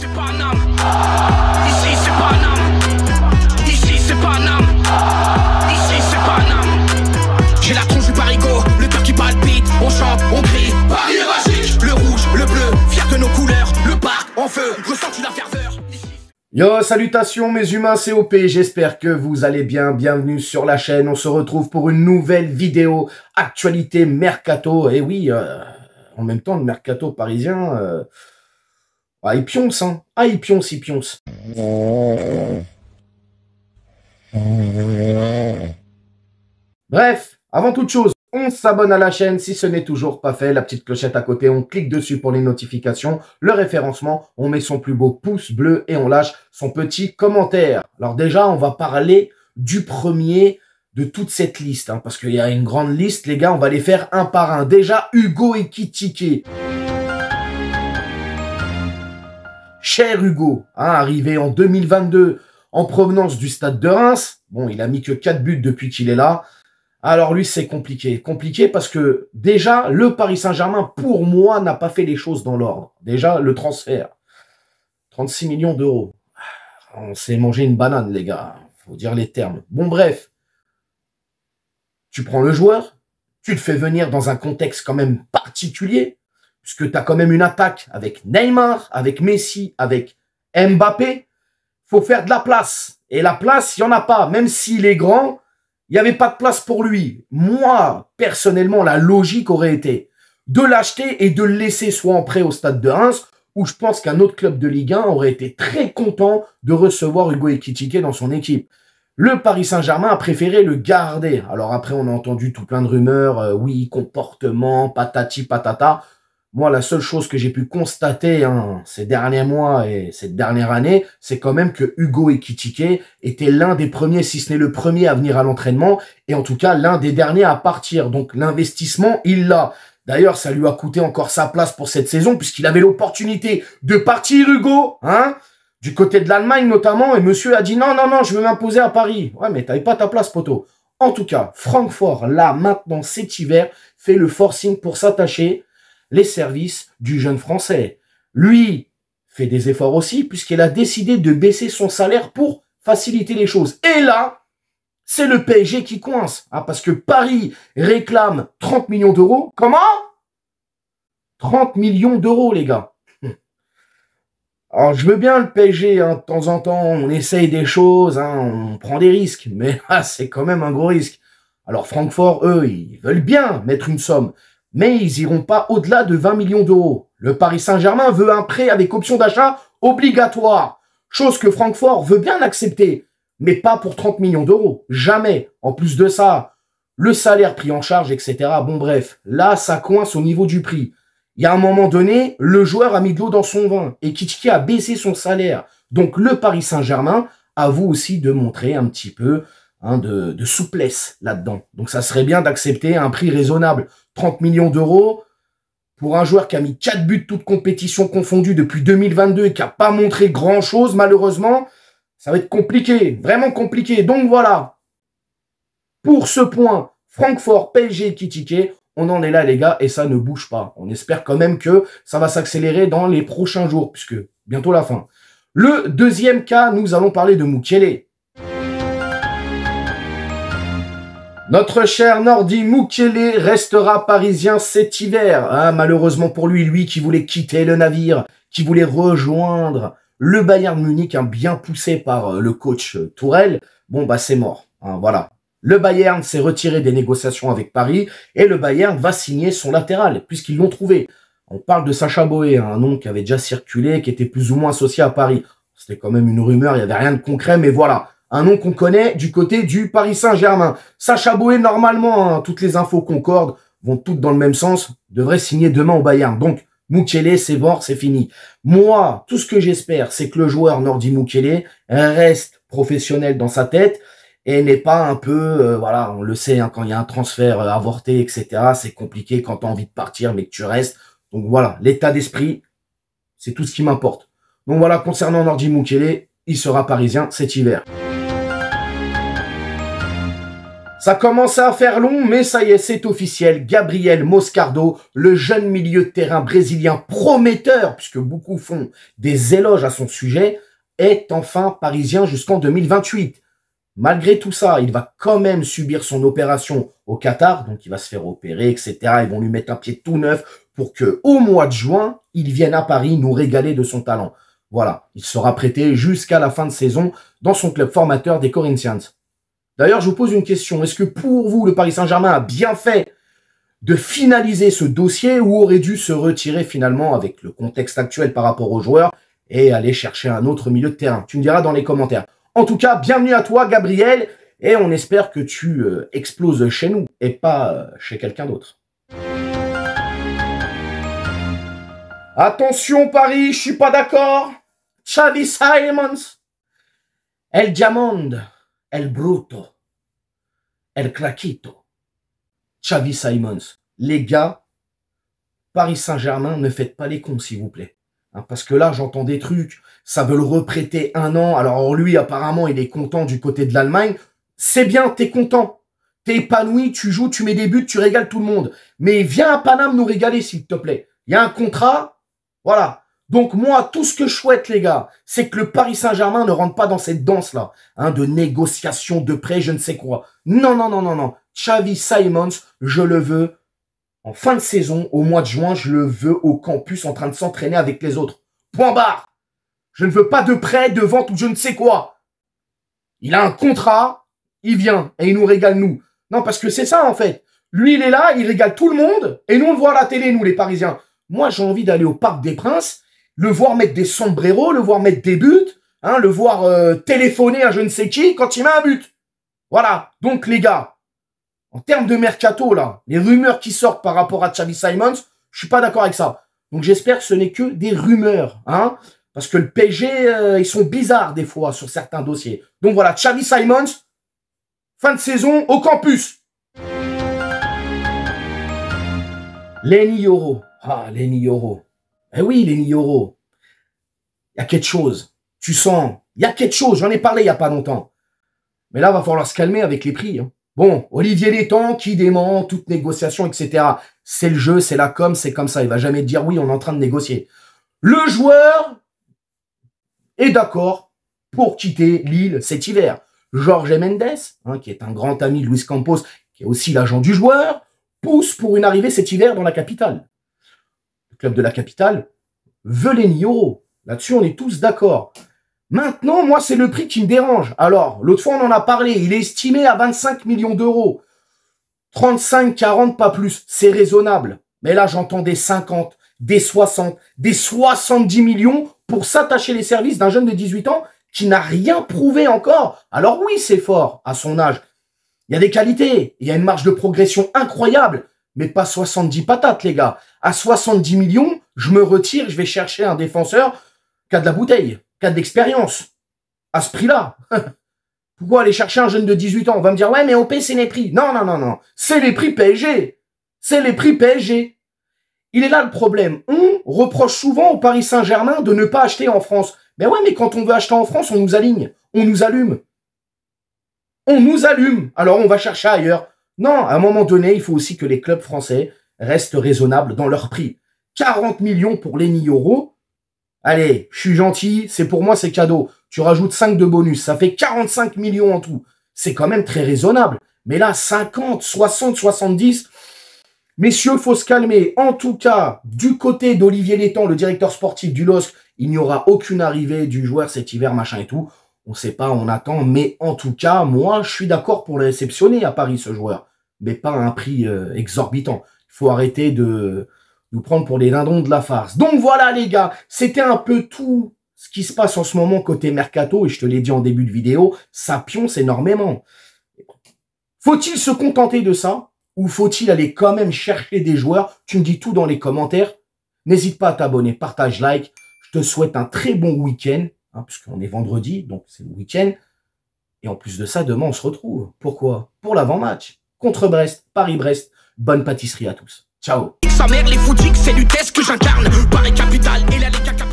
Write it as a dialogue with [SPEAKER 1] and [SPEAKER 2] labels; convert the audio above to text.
[SPEAKER 1] c'est Paname. Ici c'est Paname. Ici c'est Paname. Ici c'est Paname. J'ai la tronche du parigo, le cœur qui palpite. On chante, on crie, Paris est magique. Le rouge, le bleu, fier de nos couleurs. Le parc en feu, ressens-tu la ferveur?
[SPEAKER 2] Yo, salutations mes humains, c'est OP, j'espère que vous allez bien, bienvenue sur la chaîne, on se retrouve pour une nouvelle vidéo, actualité mercato, et oui, en même temps le mercato parisien, il pionce, hein, il pionce, il pionce. Bref, avant toute chose, on s'abonne à la chaîne si ce n'est toujours pas fait, la petite clochette à côté, on clique dessus pour les notifications, le référencement, on met son plus beau pouce bleu et on lâche son petit commentaire. Alors déjà, on va parler du premier de toute cette liste, parce qu'il y a une grande liste, les gars, on va les faire un par un. Déjà, Hugo Ekitike. Cher Hugo, arrivé en 2022 en provenance du Stade de Reims, bon, il a mis que 4 buts depuis qu'il est là. Alors lui, c'est compliqué. Compliqué parce que déjà, le Paris Saint-Germain, pour moi, n'a pas fait les choses dans l'ordre. Déjà, le transfert. 36 millions d'euros. On s'est mangé une banane, les gars. Faut dire les termes. Bon, bref. Tu prends le joueur, tu le fais venir dans un contexte quand même particulier, puisque tu as quand même une attaque avec Neymar, avec Messi, avec Mbappé. Faut faire de la place. Et la place, il n'y en a pas. Même s'il est grand, il n'y avait pas de place pour lui. Moi, personnellement, la logique aurait été de l'acheter et de le laisser soit en prêt au Stade de Reims, où je pense qu'un autre club de Ligue 1 aurait été très content de recevoir Hugo Ekitike dans son équipe. Le Paris Saint-Germain a préféré le garder. Alors après, on a entendu tout plein de rumeurs, oui, comportement, patati patata. Moi, la seule chose que j'ai pu constater ces derniers mois et cette dernière année, c'est quand même que Hugo Ekitike était l'un des premiers, si ce n'est le premier à venir à l'entraînement, et en tout cas l'un des derniers à partir. Donc l'investissement, il l'a. D'ailleurs, ça lui a coûté encore sa place pour cette saison, puisqu'il avait l'opportunité de partir, Hugo, du côté de l'Allemagne notamment, et monsieur a dit non, je veux m'imposer à Paris. Ouais, mais t'avais pas ta place, poteau. En tout cas, Francfort, là, maintenant, cet hiver, fait le forcing pour s'attacher les services du jeune Français. Lui fait des efforts aussi, puisqu'il a décidé de baisser son salaire pour faciliter les choses. Et là, c'est le PSG qui coince, parce que Paris réclame 30 millions d'euros. Comment? 30 millions d'euros, les gars. Alors, je veux bien le PSG, de temps en temps, on essaye des choses, on prend des risques, mais là, c'est quand même un gros risque. Alors, Francfort, eux, ils veulent bien mettre une somme, mais ils iront pas au-delà de 20 millions d'euros. Le Paris Saint-Germain veut un prêt avec option d'achat obligatoire, chose que Francfort veut bien accepter, mais pas pour 30 millions d'euros, jamais. En plus de ça, le salaire pris en charge, etc. Bon bref, là, ça coince au niveau du prix. Il y a un moment donné, le joueur a mis de l'eau dans son vin, et Ekitike a baissé son salaire. Donc le Paris Saint-Germain a vous aussi de montrer un petit peu de souplesse là-dedans. Donc ça serait bien d'accepter un prix raisonnable. 30 millions d'euros pour un joueur qui a mis 4 buts toutes compétitions confondues depuis 2022 et qui n'a pas montré grand-chose, malheureusement, ça va être compliqué, vraiment compliqué. Donc voilà, pour ce point, Francfort, PSG, Ekitike, on en est là les gars et ça ne bouge pas. On espère quand même que ça va s'accélérer dans les prochains jours, puisque bientôt la fin. Le deuxième cas, nous allons parler de Mukiele. Notre cher Nordi Mukiele restera parisien cet hiver. Malheureusement pour lui qui voulait quitter le navire, qui voulait rejoindre le Bayern Munich, bien poussé par le coach Tourelle. Bon, c'est mort. Voilà. Le Bayern s'est retiré des négociations avec Paris et le Bayern va signer son latéral, puisqu'ils l'ont trouvé. On parle de Sacha Boey, un nom qui avait déjà circulé, qui était plus ou moins associé à Paris. C'était quand même une rumeur, il n'y avait rien de concret, mais voilà. Un nom qu'on connaît du côté du Paris Saint-Germain. Sacha Boey, normalement, toutes les infos concordent, vont toutes dans le même sens, devrait signer demain au Bayern. Donc, Mukiele, c'est mort, c'est fini. Moi, tout ce que j'espère, c'est que le joueur Nordi Mukiele reste professionnel dans sa tête et n'est pas un peu, voilà, on le sait, quand il y a un transfert avorté, etc., c'est compliqué quand tu as envie de partir, mais que tu restes. Donc voilà, l'état d'esprit, c'est tout ce qui m'importe. Donc voilà, concernant Nordi Mukiele, il sera parisien cet hiver. Ça commençait à faire long, mais ça y est, c'est officiel. Gabriel Moscardo, le jeune milieu de terrain brésilien prometteur, puisque beaucoup font des éloges à son sujet, est enfin parisien jusqu'en 2028. Malgré tout ça, il va quand même subir son opération au Qatar, donc il va se faire opérer, etc. Ils vont lui mettre un pied tout neuf pour que, au mois de juin, il vienne à Paris nous régaler de son talent. Voilà, il sera prêté jusqu'à la fin de saison dans son club formateur des Corinthians. D'ailleurs, je vous pose une question. Est-ce que pour vous, le Paris Saint-Germain a bien fait de finaliser ce dossier ou aurait dû se retirer finalement avec le contexte actuel par rapport aux joueurs et aller chercher un autre milieu de terrain? Tu me diras dans les commentaires. En tout cas, bienvenue à toi, Gabriel, et on espère que tu exploses chez nous et pas chez quelqu'un d'autre. Attention Paris, je suis pas d'accord. Xavi Simons, El Diamond, El Bruto, El Craquito, Xavi Simons. Les gars, Paris Saint-Germain, ne faites pas les cons, s'il vous plaît. Hein, parce que là, j'entends des trucs, ça veut le reprêter 1 an. Alors lui, apparemment, il est content du côté de l'Allemagne. C'est bien, t'es content. T'es épanoui, tu joues, tu mets des buts, tu régales tout le monde. Mais viens à Paname nous régaler, s'il te plaît. Il y a un contrat, voilà. Donc moi, tout ce que je souhaite, les gars, c'est que le Paris Saint-Germain ne rentre pas dans cette danse-là, hein, de négociation, de prêt, je ne sais quoi. Non, non, non, non, non. Xavi Simons, je le veux en fin de saison, au mois de juin, je le veux au campus en train de s'entraîner avec les autres. Point barre. Je ne veux pas de prêt, de vente ou je ne sais quoi. Il a un contrat, il vient et il nous régale nous. Non, parce que c'est ça en fait. Lui, il est là, il régale tout le monde et nous, on le voit à la télé, nous, les Parisiens. Moi, j'ai envie d'aller au Parc des Princes, le voir mettre des sombreros, le voir mettre des buts, hein, le voir téléphoner à je ne sais qui quand il met un but. Voilà. Donc, les gars, en termes de mercato, là, les rumeurs qui sortent par rapport à Xavi Simons, je suis pas d'accord avec ça. Donc, j'espère que ce n'est que des rumeurs, hein, parce que le PSG, ils sont bizarres des fois sur certains dossiers. Donc, voilà, Xavi Simons, fin de saison au campus. Lenny Yoro. Ah, Lenny Yoro. Eh oui, Lenny Yoro. Il y a quelque chose. Tu sens, il y a quelque chose. J'en ai parlé il n'y a pas longtemps. Mais là, va falloir se calmer avec les prix. Hein. Bon, Olivier Létang qui dément toute négociation, etc. C'est le jeu, c'est la com, c'est comme ça. Il va jamais dire oui, on est en train de négocier. Le joueur est d'accord pour quitter Lille cet hiver. Jorge Mendes, hein, qui est un grand ami de Luis Campos, qui est aussi l'agent du joueur, pousse pour une arrivée cet hiver dans la capitale. Le club de la capitale veut Lenny Yoro. Là-dessus, on est tous d'accord. Maintenant, moi, c'est le prix qui me dérange. Alors, l'autre fois, on en a parlé. Il est estimé à 25 millions d'euros. 35, 40, pas plus. C'est raisonnable. Mais là, j'entends des 50, des 60, des 70 millions pour s'attacher les services d'un jeune de 18 ans qui n'a rien prouvé encore. Alors oui, c'est fort à son âge. Il y a des qualités. Il y a une marge de progression incroyable. Mais pas 70 patates, les gars. À 70 millions, je me retire, je vais chercher un défenseur qui a de la bouteille, qui a de l'expérience. À ce prix-là. Pourquoi aller chercher un jeune de 18 ans? On va me dire, ouais, mais OP, c'est les prix. Non, non, non, non. C'est les prix PSG. C'est les prix PSG. Il est là le problème. On reproche souvent au Paris Saint-Germain de ne pas acheter en France. Mais ouais, mais quand on veut acheter en France, on nous aligne. On nous allume. On nous allume. Alors, on va chercher ailleurs. Non, à un moment donné, il faut aussi que les clubs français restent raisonnables dans leur prix. 40 millions pour Lenny Yoro. Allez, je suis gentil, c'est pour moi, c'est cadeau. Tu rajoutes 5 de bonus, ça fait 45 millions en tout. C'est quand même très raisonnable. Mais là, 50, 60, 70... Messieurs, faut se calmer. En tout cas, du côté d'Olivier Létang, le directeur sportif du LOSC, il n'y aura aucune arrivée du joueur cet hiver, machin et tout. On sait pas, on attend. Mais en tout cas, moi, je suis d'accord pour le réceptionner à Paris, ce joueur. Mais pas à un prix exorbitant. Il faut arrêter de nous prendre pour les dindons de la farce. Donc voilà, les gars, c'était un peu tout ce qui se passe en ce moment côté mercato. Et je te l'ai dit en début de vidéo, ça pionce énormément. Faut-il se contenter de ça? Ou faut-il aller quand même chercher des joueurs? Tu me dis tout dans les commentaires. N'hésite pas à t'abonner, partage, like. Je te souhaite un très bon week-end, hein, puisqu'on est vendredi, donc c'est le week-end. Et en plus de ça, demain, on se retrouve. Pourquoi? Pour l'avant-match. Contre Brest, Paris-Brest. Bonne pâtisserie à tous. Ciao.
[SPEAKER 1] Sa mère, les foutiques, c'est l'UTES que j'incarne. Paris capitale et la Liga capitale.